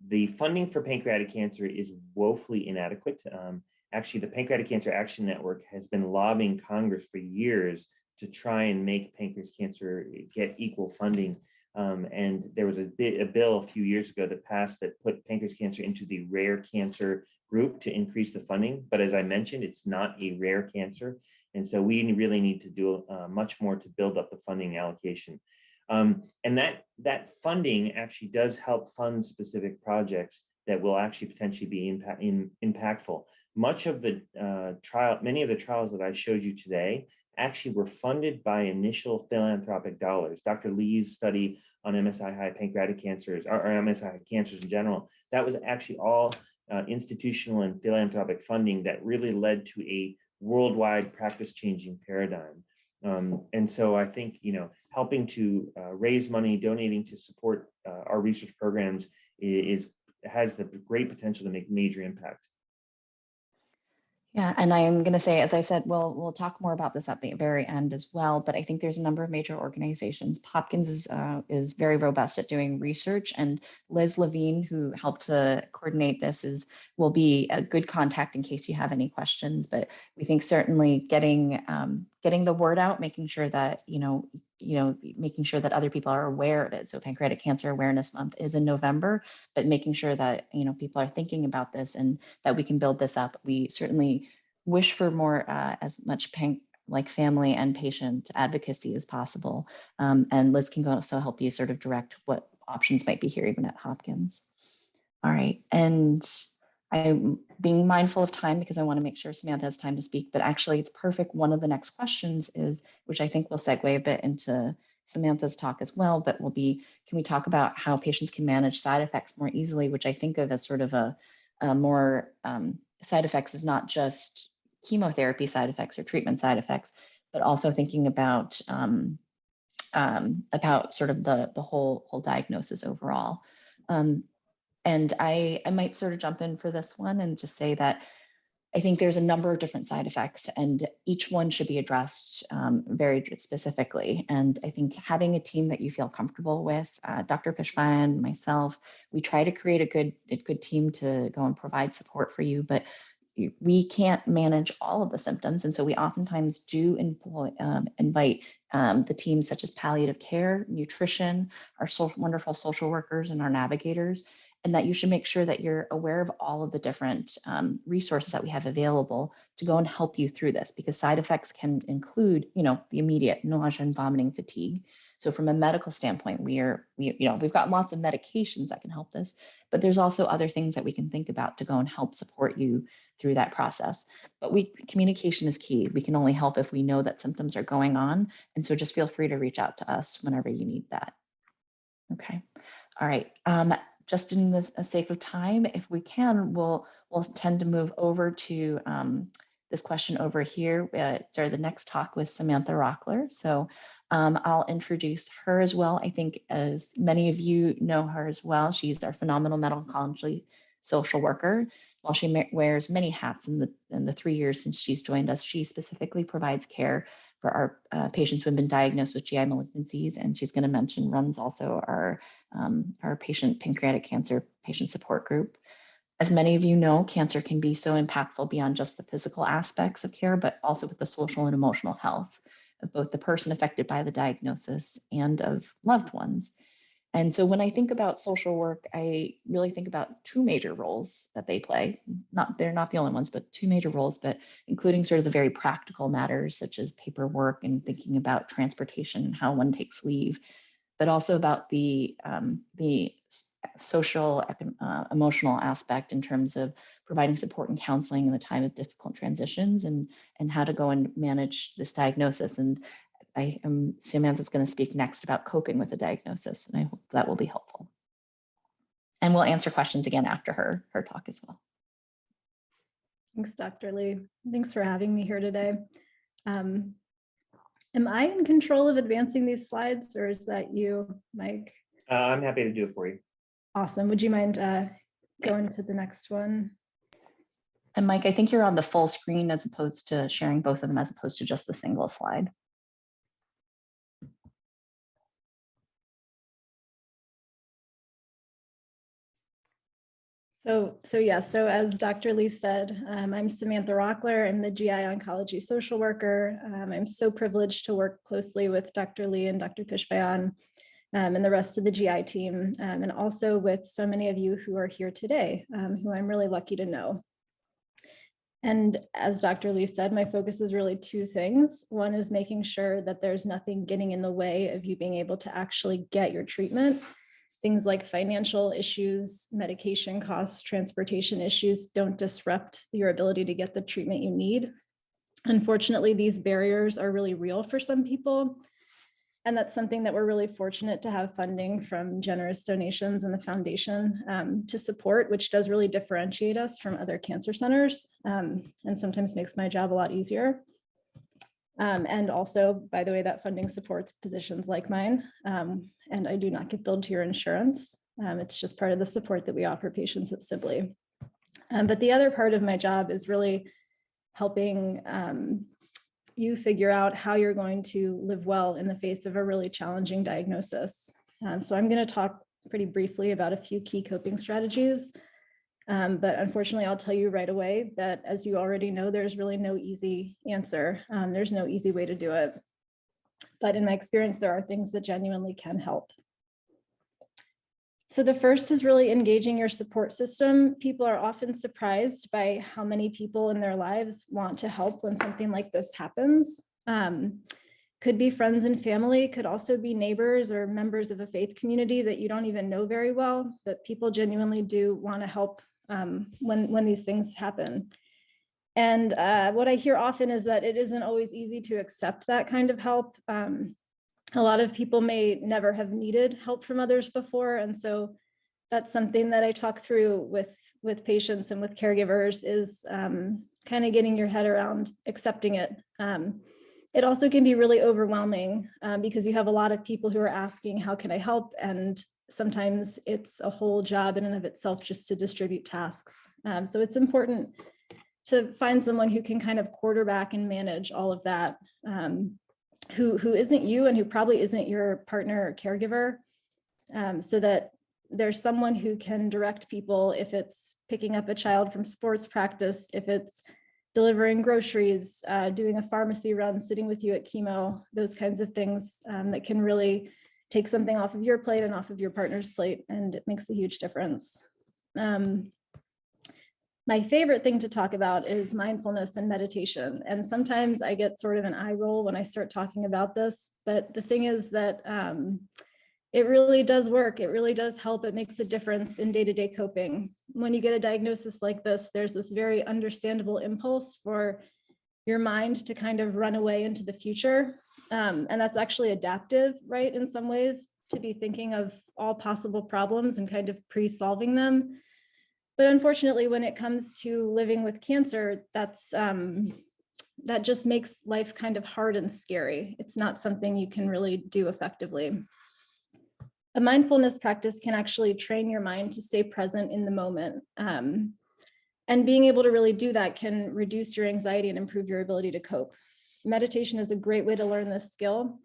the funding for pancreatic cancer is woefully inadequate. Actually, the Pancreatic Cancer Action Network has been lobbying Congress for years to try and make pancreas cancer get equal funding. And there was a bill a few years ago that passed that put pancreas cancer into the rare cancer group to increase the funding. But as I mentioned, it's not a rare cancer. And so we really need to do much more to build up the funding allocation. And that funding actually does help fund specific projects that will actually potentially be impactful. Much of the many of the trials that I showed you today actually were funded by initial philanthropic dollars. Dr. Lee's study on MSI-high pancreatic cancers, or MSI cancers in general, that was actually all institutional and philanthropic funding that really led to a worldwide practice-changing paradigm. And so I think, helping to raise money, donating to support our research programs has the great potential to make major impact. Yeah, and I'm going to say, as I said, we'll talk more about this at the very end as well. But I think there's a number of major organizations. Hopkins is very robust at doing research, and Liz Levine, who helped to coordinate this, will be a good contact in case you have any questions. But we think certainly getting the word out, making sure that making sure that other people are aware of it. So Pancreatic Cancer Awareness Month is in November, but making sure that people are thinking about this and that we can build this up. We certainly wish for more as much family and patient advocacy as possible. And Liz can also help you sort of direct what options might be here even at Hopkins. All right, and I'm being mindful of time because I want to make sure Samantha has time to speak, but actually it's perfect. One of the next questions is, which I think will segue a bit into Samantha's talk as well, but will be, can we talk about how patients can manage side effects more easily, which I think of as sort of a more side effects is not just chemotherapy side effects or treatment side effects, but also thinking about sort of the whole diagnosis overall. And I might sort of jump in for this one and just say that I think there's a number of different side effects and each one should be addressed very specifically. And I think having a team that you feel comfortable with, Dr. Pishvaian, myself, we try to create a good team to go and provide support for you, but we can't manage all of the symptoms. And so we oftentimes do invite the teams such as palliative care, nutrition, our wonderful social workers and our navigators, and that you should make sure that you're aware of all of the different resources that we have available to go and help you through this, because side effects can include, the immediate nausea and vomiting, fatigue. So from a medical standpoint, we've got lots of medications that can help this, but there's also other things that we can think about to go and help support you through that process. But communication is key. We can only help if we know that symptoms are going on. And so just feel free to reach out to us whenever you need that. Okay. All right. Just in the sake of time, if we can, we'll tend to move over to this question over here. Sorry, the next talk with Samantha Rockler. So I'll introduce her as well. I think as many of you know her as well, she's our phenomenal medical oncology social worker. While she wears many hats in the 3 years since she's joined us, she specifically provides care for our patients who have been diagnosed with GI malignancies, and she's going to runs also our pancreatic cancer patient support group. As many of you know, cancer can be so impactful beyond just the physical aspects of care, but also with the social and emotional health of both the person affected by the diagnosis and of loved ones. And so when I think about social work, I really think about two major roles that they play. They're not the only ones, but two major roles, but including sort of the very practical matters such as paperwork and thinking about transportation and how one takes leave, but also about the social, emotional aspect in terms of providing support and counseling in the time of difficult transitions and how to go and manage this diagnosis. And Samantha's going to speak next about coping with the diagnosis, and I hope that will be helpful. And we'll answer questions again after her talk as well. Thanks, Dr. Lee. Thanks for having me here today. Am I in control of advancing these slides, or is that you, Mike? I'm happy to do it for you. Awesome. Would you mind going to the next one? And Mike, I think you're on the full screen as opposed to sharing both of them as opposed to just the single slide. So as Dr. Lee said, I'm Samantha Rockler. I'm the GI oncology social worker. I'm so privileged to work closely with Dr. Lee and Dr. Pishvaian and the rest of the GI team, and also with so many of you who are here today, who I'm really lucky to know. And as Dr. Lee said, my focus is really two things. One is making sure that there's nothing getting in the way of you being able to actually get your treatment. Things like financial issues, medication costs, transportation issues don't disrupt your ability to get the treatment you need. Unfortunately, these barriers are really real for some people. And that's something that we're really fortunate to have funding from generous donations and the foundation to support, which does really differentiate us from other cancer centers and sometimes makes my job a lot easier. And also, by the way, that funding supports positions like mine, and I do not get billed to your insurance. It's just part of the support that we offer patients at Sibley. But the other part of my job is really helping you figure out how you're going to live well in the face of a really challenging diagnosis. So I'm going to talk pretty briefly about a few key coping strategies. But unfortunately, I'll tell you right away that, as you already know, there's really no easy answer. There's no easy way to do it. But in my experience, there are things that genuinely can help. So the first is really engaging your support system. People are often surprised by how many people in their lives want to help when something like this happens. Could be friends and family, could also be neighbors or members of a faith community that you don't even know very well, but people genuinely do want to help when these things happen. And what I hear often is that it isn't always easy to accept that kind of help. A lot of people may never have needed help from others before. And so that's something that I talk through with patients and with caregivers is kind of getting your head around accepting it. It also can be really overwhelming because you have a lot of people who are asking, how can I help? And sometimes it's a whole job in and of itself just to distribute tasks. So it's important to find someone who can kind of quarterback and manage all of that, who isn't you and who probably isn't your partner or caregiver, so that there's someone who can direct people if it's picking up a child from sports practice, if it's delivering groceries, doing a pharmacy run, sitting with you at chemo, those kinds of things that can really take something off of your plate and off of your partner's plate, and it makes a huge difference. My favorite thing to talk about is mindfulness and meditation. And sometimes I get sort of an eye roll when I start talking about this, but the thing is that it really does work. It really does help. It makes a difference in day-to-day coping. When you get a diagnosis like this, there's this very understandable impulse for your mind to kind of run away into the future. And that's actually adaptive, right? In some ways, to be thinking of all possible problems and kind of pre-solving them. But unfortunately, when it comes to living with cancer, that just makes life kind of hard and scary. It's not something you can really do effectively. A mindfulness practice can actually train your mind to stay present in the moment. And being able to really do that can reduce your anxiety and improve your ability to cope. Meditation is a great way to learn this skill.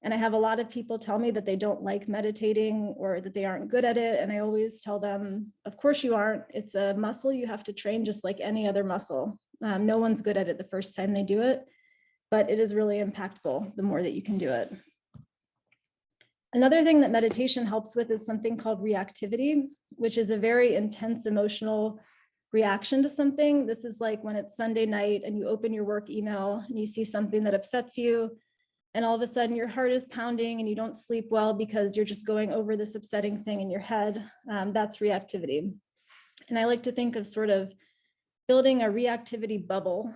And I have a lot of people tell me that they don't like meditating or that they aren't good at it. And I always tell them, of course you aren't. It's a muscle you have to train just like any other muscle. No one's good at it the first time they do it, but it is really impactful the more that you can do it. Another thing that meditation helps with is something called reactivity, which is a very intense emotional reaction to something. This is like when it's Sunday night and you open your work email and you see something that upsets you, and all of a sudden your heart is pounding and you don't sleep well because you're just going over this upsetting thing in your head. That's reactivity. And I like to think of sort of building a reactivity bubble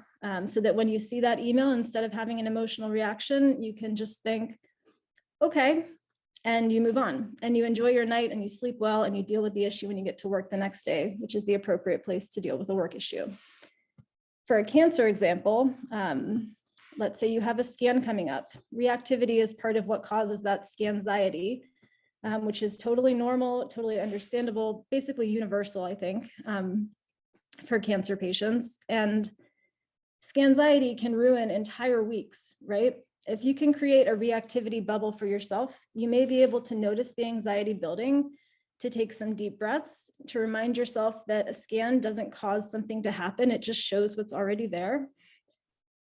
so that when you see that email, instead of having an emotional reaction, you can just think, okay, and you move on and you enjoy your night and you sleep well and you deal with the issue when you get to work the next day, which is the appropriate place to deal with a work issue. For a cancer example, let's say you have a scan coming up. Reactivity is part of what causes that scanxiety, which is totally normal, totally understandable, basically universal, I think, for cancer patients. And scanxiety can ruin entire weeks, right? If you can create a reactivity bubble for yourself, you may be able to notice the anxiety building, to take some deep breaths, to remind yourself that a scan doesn't cause something to happen, it just shows what's already there.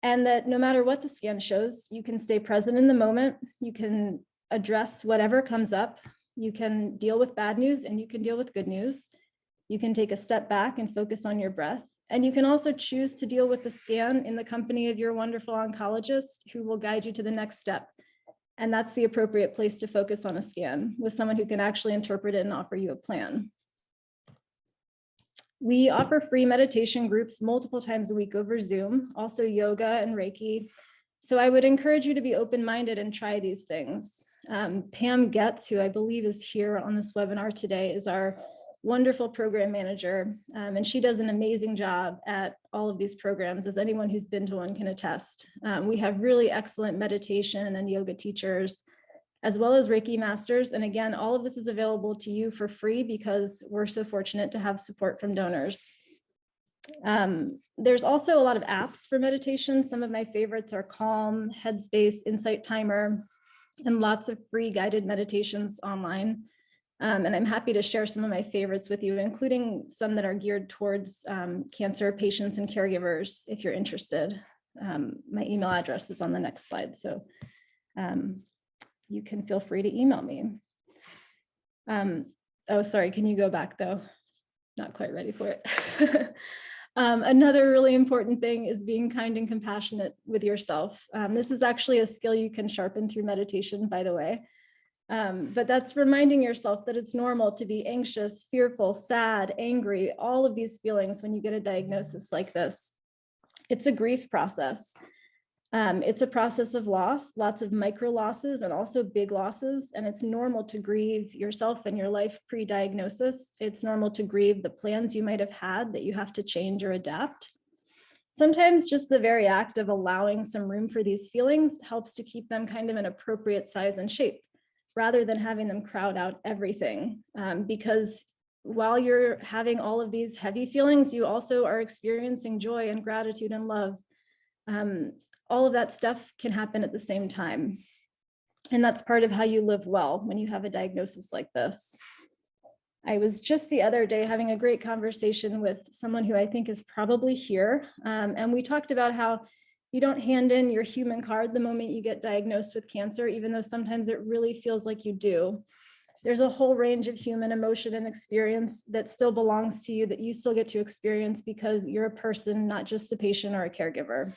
And that no matter what the scan shows, you can stay present in the moment, you can address whatever comes up, you can deal with bad news and you can deal with good news. You can take a step back and focus on your breath. And you can also choose to deal with the scan in the company of your wonderful oncologist who will guide you to the next step. And that's the appropriate place to focus on a scan, with someone who can actually interpret it and offer you a plan. We offer free meditation groups multiple times a week over Zoom, also yoga and Reiki. So I would encourage you to be open-minded and try these things. Pam Getz, who I believe is here on this webinar today, is our wonderful program manager, and she does an amazing job at all of these programs, as anyone who's been to one can attest. We have really excellent meditation and yoga teachers, as well as Reiki masters. And again, all of this is available to you for free because we're so fortunate to have support from donors. There's also a lot of apps for meditation. Some of my favorites are Calm, Headspace, Insight Timer, and lots of free guided meditations online. And I'm happy to share some of my favorites with you, including some that are geared towards cancer patients and caregivers, if you're interested. My email address is on the next slide, so you can feel free to email me. Oh, sorry, can you go back though? Not quite ready for it. Another really important thing is being kind and compassionate with yourself. This is actually a skill you can sharpen through meditation, by the way. But that's reminding yourself that it's normal to be anxious, fearful, sad, angry, all of these feelings when you get a diagnosis like this. It's a grief process. It's a process of loss, lots of micro losses and also big losses. And it's normal to grieve yourself and your life pre-diagnosis. It's normal to grieve the plans you might have had that you have to change or adapt. Sometimes just the very act of allowing some room for these feelings helps to keep them kind of an appropriate size and shape, rather than having them crowd out everything. Because while you're having all of these heavy feelings, you also are experiencing joy and gratitude and love. All of that stuff can happen at the same time. And that's part of how you live well when you have a diagnosis like this. I was just the other day having a great conversation with someone who I think is probably here. And we talked about how you don't hand in your human card the moment you get diagnosed with cancer, even though sometimes it really feels like you do. There's a whole range of human emotion and experience that still belongs to you, that you still get to experience because you're a person, not just a patient or a caregiver.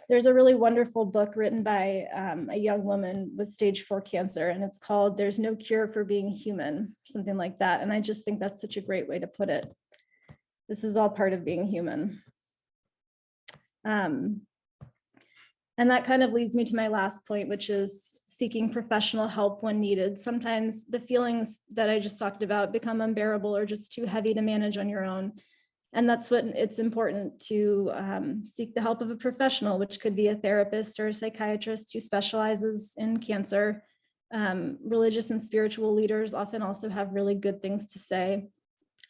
There's a really wonderful book written by a young woman with stage 4 cancer, and it's called "There's No Cure for Being Human," something like that. And I just think that's such a great way to put it. This is all part of being human. And that kind of leads me to my last point, which is seeking professional help when needed. Sometimes the feelings that I just talked about become unbearable or just too heavy to manage on your own. And that's when it's important to seek the help of a professional, which could be a therapist or a psychiatrist who specializes in cancer. Religious and spiritual leaders often also have really good things to say.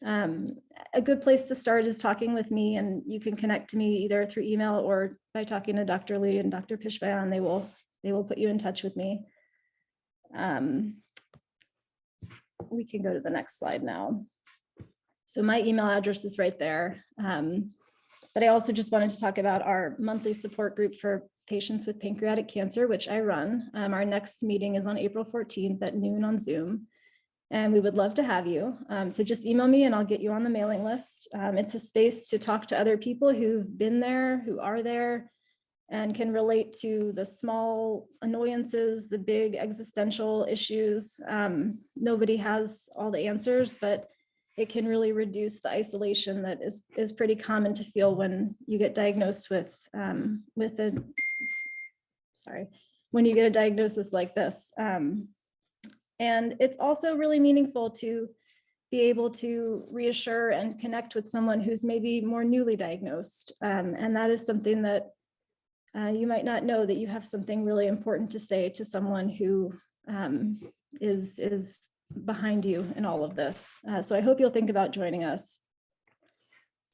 A good place to start is talking with me, and you can connect to me either through email or by talking to Dr. Lee and Dr. Pishvaian. They will put you in touch with me. We can go to the next slide now. So my email address is right there. But I also just wanted to talk about our monthly support group for patients with pancreatic cancer, which I run. Our next meeting is on April 14th at noon on Zoom. And we would love to have you. So just email me and I'll get you on the mailing list. It's a space to talk to other people who've been there, who are there, and can relate to the small annoyances, the big existential issues. Nobody has all the answers, but it can really reduce the isolation that is pretty common to feel when you get diagnosed when you get a diagnosis like this. And it's also really meaningful to be able to reassure and connect with someone who's maybe more newly diagnosed. And that is something that you might not know, that you have something really important to say to someone who is behind you in all of this. So I hope you'll think about joining us.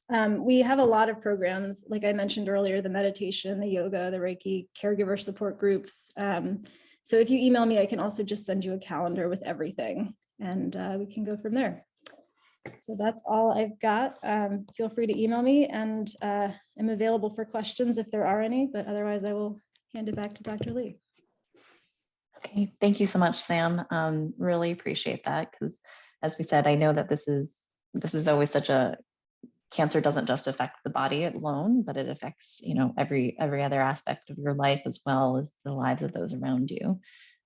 We have a lot of programs, like I mentioned earlier, the meditation, the yoga, the Reiki, caregiver support groups. So if you email me, I can also just send you a calendar with everything, and we can go from there. So that's all I've got. Feel free to email me, and I'm available for questions if there are any, but otherwise I will hand it back to Dr. Lee. Okay, thank you so much, Sam. Really appreciate that, because as we said, I know that this is always such a, cancer doesn't just affect the body alone, but it affects, every other aspect of your life, as well as the lives of those around you.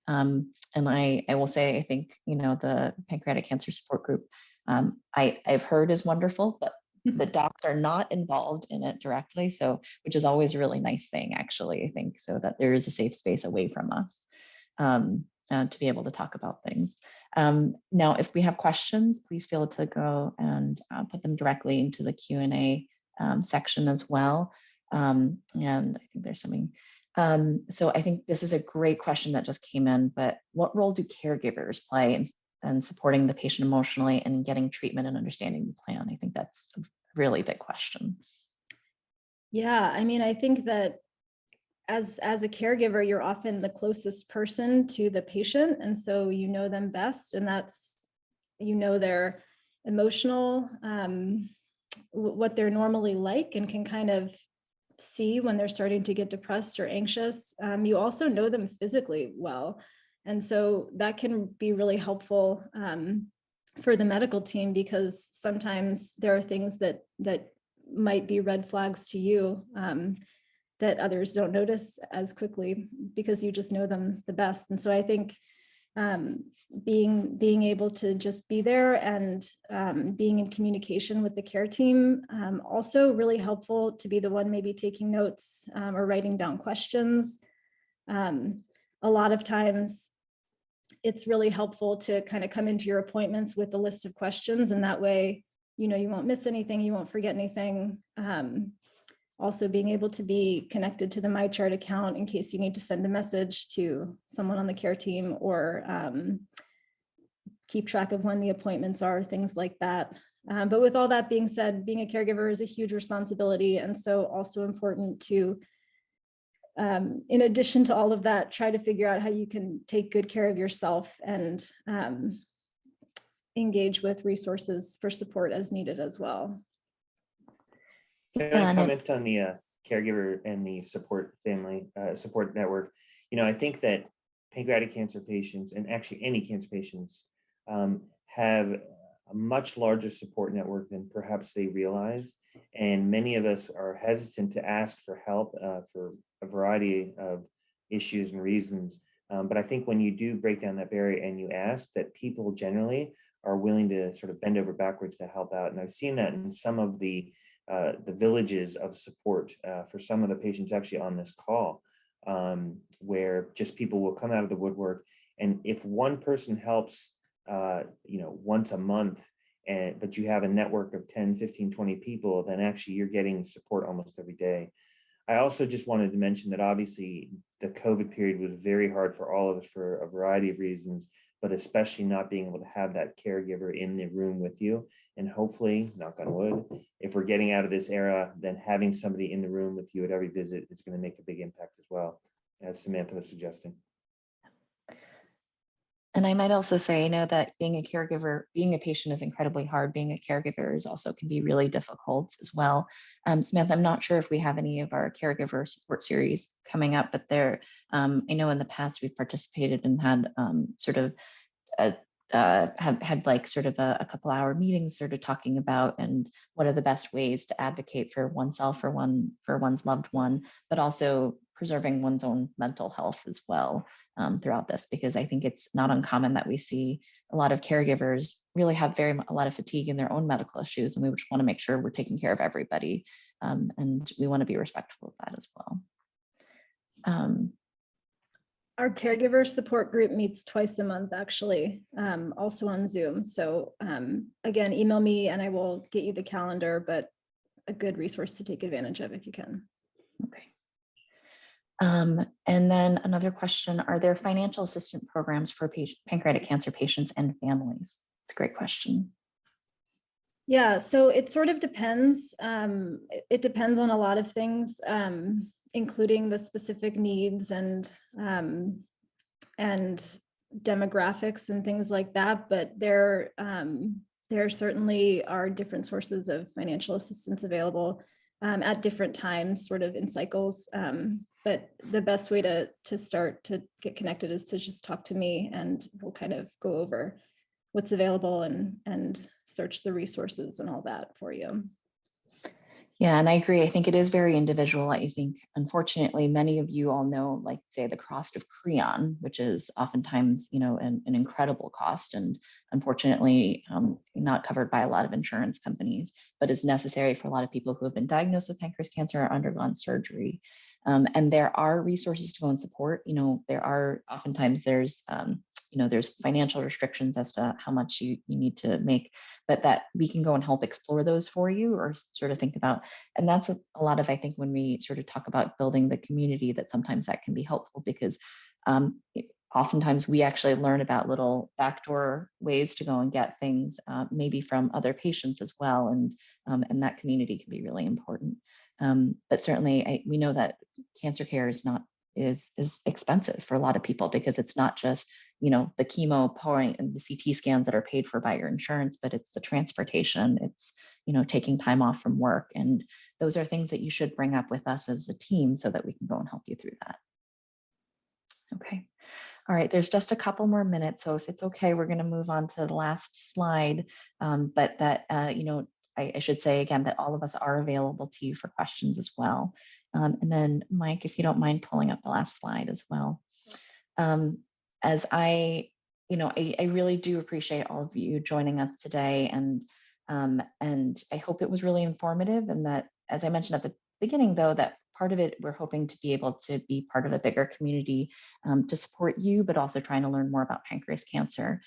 And I will say, I think, the pancreatic cancer support group, I've heard is wonderful, but the docs are not involved in it directly. So, which is always a really nice thing, actually, I think, so that there is a safe space away from us to be able to talk about things. Now, if we have questions, please feel to go and put them directly into the Q&A section as well. And I think there's something. So I think this is a great question that just came in, but what role do caregivers play in supporting the patient emotionally and getting treatment and understanding the plan? I think that's a really big question. Yeah, I mean, I think that as a caregiver, you're often the closest person to the patient. And so you know them best, and that's, their emotional, what they're normally like, and can kind of see when they're starting to get depressed or anxious. You also know them physically well. And so that can be really helpful for the medical team, because sometimes there are things that might be red flags to you that others don't notice as quickly, because you just know them the best. And so I think being able to just be there and being in communication with the care team. Also really helpful to be the one maybe taking notes or writing down questions. A lot of times it's really helpful to kind of come into your appointments with a list of questions, and that way, you know, you won't miss anything, you won't forget anything. Also being able to be connected to the MyChart account in case you need to send a message to someone on the care team, or keep track of when the appointments are, things like that. But with all that being said, being a caregiver is a huge responsibility, and so also important to, in addition to all of that, try to figure out how you can take good care of yourself and engage with resources for support as needed as well. Can I comment on the caregiver and the support network? You know, I think that pancreatic cancer patients, and actually any cancer patients, have a much larger support network than perhaps they realize. And many of us are hesitant to ask for help for a variety of issues and reasons. But I think when you do break down that barrier and you ask, that people generally are willing to sort of bend over backwards to help out. And I've seen that in some of the villages of support for some of the patients actually on this call, where just people will come out of the woodwork. And if one person helps, you know, once a month, but you have a network of 10, 15, 20 people, then actually you're getting support almost every day. I also just wanted to mention that obviously the COVID period was very hard for all of us for a variety of reasons, but especially not being able to have that caregiver in the room with you. And hopefully, knock on wood, if we're getting out of this era, then having somebody in the room with you at every visit is going to make a big impact as well, as Samantha was suggesting. And I might also say, I know that being a caregiver, being a patient is incredibly hard. Being a caregiver is also can be really difficult as well. Samantha, I'm not sure if we have any of our caregiver support series coming up, but there, I know in the past we've participated and had sort of have had like sort of a couple hour meetings sort of talking about and what are the best ways to advocate for oneself, for one's loved one, but also preserving one's own mental health as well throughout this, because I think it's not uncommon that we see a lot of caregivers really have a lot of fatigue in their own medical issues, and we just want to make sure we're taking care of everybody, and we want to be respectful of that as well. Our caregiver support group meets twice a month, actually, also on Zoom. So again, email me and I will get you the calendar, but a good resource to take advantage of if you can. Okay. And then another question, are there financial assistance programs for pancreatic cancer patients and families? It's a great question. Yeah, so it sort of depends. It depends on a lot of things, including the specific needs and demographics and things like that. But there certainly are different sources of financial assistance available at different times, sort of in cycles. But the best way to start to get connected is to just talk to me, and we'll kind of go over what's available and search the resources and all that for you. Yeah, and I agree. I think it is very individual. I think, unfortunately, many of you all know, like, say, the cost of Creon, which is oftentimes, you know, an incredible cost, and unfortunately not covered by a lot of insurance companies, but is necessary for a lot of people who have been diagnosed with pancreas cancer or undergone surgery. And there are resources to go and support. You know, there are oftentimes there's financial restrictions as to how much you need to make, but that we can go and help explore those for you, or sort of think about. And that's a lot of, I think, when we sort of talk about building the community, that sometimes that can be helpful, because oftentimes we actually learn about little backdoor ways to go and get things, maybe from other patients as well. And that community can be really important. But certainly we know that cancer care is expensive for a lot of people, because it's not just, you know, the chemo point and the CT scans that are paid for by your insurance, but it's the transportation, it's, you know, taking time off from work. And those are things that you should bring up with us as a team so that we can go and help you through that. Okay. All right, there's just a couple more minutes. So if it's okay, we're going to move on to the last slide. But that, you know, I should say again that all of us are available to you for questions as well. And then Mike, if you don't mind pulling up the last slide as well. As I I really do appreciate all of you joining us today, and I hope it was really informative, and that, as I mentioned at the beginning, though, that part of it, we're hoping to be able to be part of a bigger community to support you, but also trying to learn more about pancreas cancer.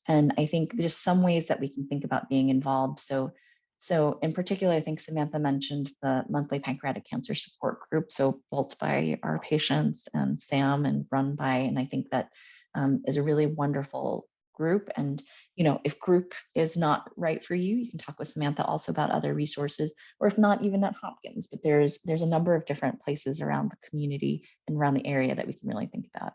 And I think there's some ways that we can think about being involved. So in particular, I think Samantha mentioned the monthly pancreatic cancer support group, so built by our patients and Sam and run by, and I think that is a really wonderful group. And if group is not right for you, you can talk with Samantha also about other resources, or if not, even at Hopkins. But there's a number of different places around the community and around the area that we can really think about.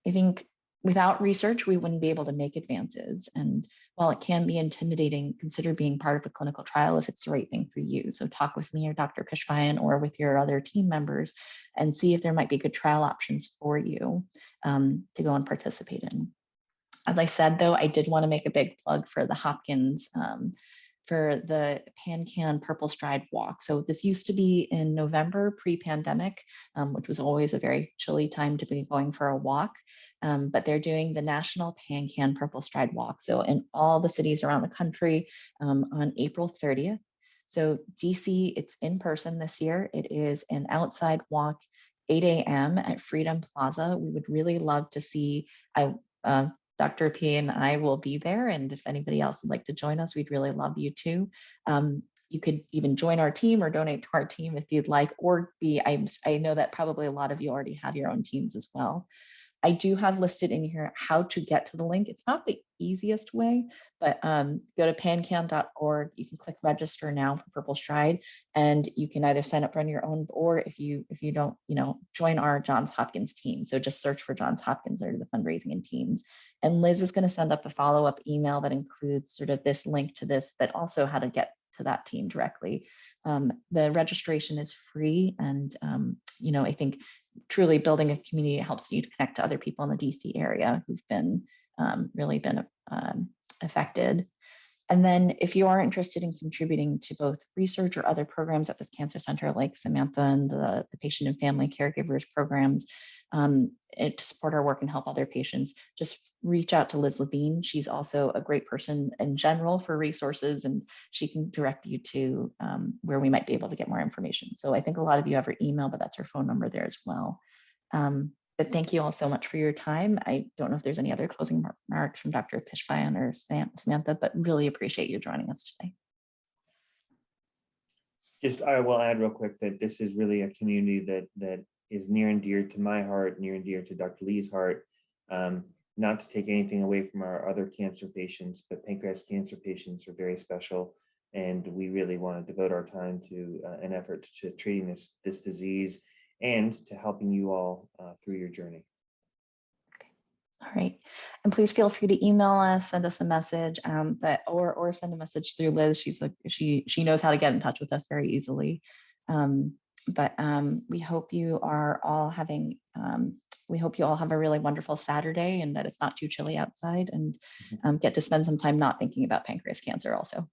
I think without research, we wouldn't be able to make advances. And while it can be intimidating, consider being part of a clinical trial if it's the right thing for you. So talk with me or Dr. Pishvaian or with your other team members and see if there might be good trial options for you to go and participate in. As I said, though, I did want to make a big plug for the Hopkins for the PanCan Purple Stride Walk. So this used to be in November pre-pandemic, which was always a very chilly time to be going for a walk. But they're doing the National PanCan Purple Stride Walk. So in all the cities around the country on April 30th. So DC, it's in person this year. It is an outside walk, 8 a.m. at Freedom Plaza. We would really love to see, Dr. P and I will be there. And if anybody else would like to join us, we'd really love you too. You could even join our team or donate to our team if you'd like, or I know that probably a lot of you already have your own teams as well. I do have listed in here how to get to the link. It's not the easiest way, but go to pancan.org. You can click register now for Purple Stride, and you can either sign up on your own, or if you don't, join our Johns Hopkins team. So just search for Johns Hopkins under the fundraising and teams. And Liz is going to send up a follow-up email that includes sort of this link to this, but also how to get to that team directly. The registration is free, and I think truly building a community helps you to connect to other people in the DC area who've been really been affected. And then if you are interested in contributing to both research or other programs at this cancer center, like Samantha and the patient and family caregivers programs, to support our work and help other patients, just reach out to Liz Levine. She's also a great person in general for resources, and she can direct you to where we might be able to get more information. So I think a lot of you have her email, but that's her phone number there as well. But thank you all so much for your time. I don't know if there's any other closing remarks from Dr. Pishvaian or Samantha, but really appreciate you joining us today. I will add real quick that this is really a community that is near and dear to my heart, near and dear to Dr. Lee's heart. Not to take anything away from our other cancer patients, but pancreatic cancer patients are very special, and we really want to devote our time to an effort to treating this disease and to helping you all through your journey. Okay. All right. And please feel free to email us, send us a message, or send a message through Liz. She knows how to get in touch with us very easily. But we hope you are all having, we hope you all have a really wonderful Saturday, and that it's not too chilly outside, and get to spend some time not thinking about pancreas cancer also.